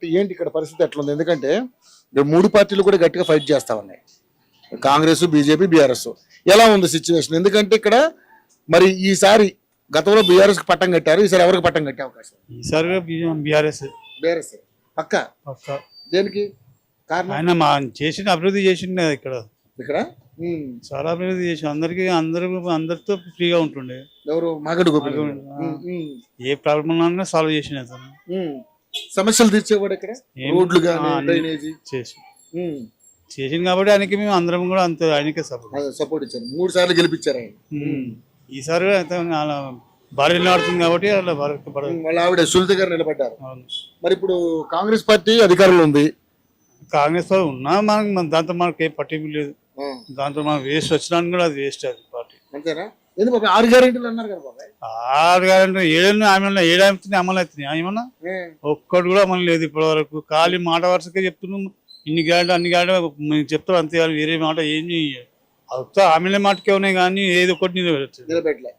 కాబట్టి ఏంటి ఇక్కడ పరిస్థితి ఎట్లా ఉంది? ఎందుకంటే ఇక్కడ మూడు పార్టీలు కూడా గట్టిగా ఫైట్ చేస్తా ఉన్నాయి, కాంగ్రెస్, బీజేపీ, బీఆర్ఎస్. ఎలా ఉంది సిచ్యువేషన్? ఎందుకంటే ఇక్కడ మరి ఈసారి గతంలో బీఆర్ఎస్ కి పట్టం కట్టారు, ఈసారి ఎవరికి పట్టం కట్టే అవకాశం? ఈసారి బీఆర్ఎస్ బీఆర్ఎస్ పక్క. దేనికి కారణం? ఆయన మా చేసిన అభివృద్ధి చేసిండు కదా ఇక్కడ ఇక్కడ చాలా అభివృద్ధి చేసి అందరితో ఫ్రీగా ఉంటుండే. ఎవరు? మాగడు గోపి. ఏ ప్రాబ్లం అన్నా సాల్వ్ చేసిన అతను. సమస్యలు తీర్చేవాడు ఇక్కడ, రోడ్లు కానీ డ్రైనేజీ చేసి చేసింది కాబట్టి ఆయనకి మేము అందరం కూడా అంత ఆయనకే సపోర్ట్ ఇచ్చారు. 3 సార్లు గెలిపించారు ఆయన. ఈసారి భార్య నిలబడుతుంది కాబట్టి వాళ్ళ ఆవిడ సుల్త గారు నిలబడ్డారు. మరి ఇప్పుడు కాంగ్రెస్ పార్టీ అధికారంలో ఉంది. కాంగ్రెస్ పార్టీ ఉన్నా మనకు దాంతో మనకి ఏ పట్టింపు లేదు. దాంతో మనం వేస్ట్ వచ్చినా కూడా అది వేస్ట్ అది పార్టీ. అంతేనా? ఎందుకు 6 గ్యారెంటీలు అన్నారు కదా బాబాయ్? 6 గ్యారెంటీ 7 ఏమవుతుంది అమలు అవుతుంది. ఏమన్నా ఒక్కటి కూడా అమలు లేదు ఇప్పటి వరకు. ఖాళీ మాట వరుసకే చెప్తున్నాం, ఇన్ని గ్యారెంటీ అన్ని గ్యారెంటీ చెప్తారు అంతే. వేరే మాట ఏమి ఆమె మాటకే ఉన్నాయి కానీ ఏది ఒకటి నిలబెట్టలే.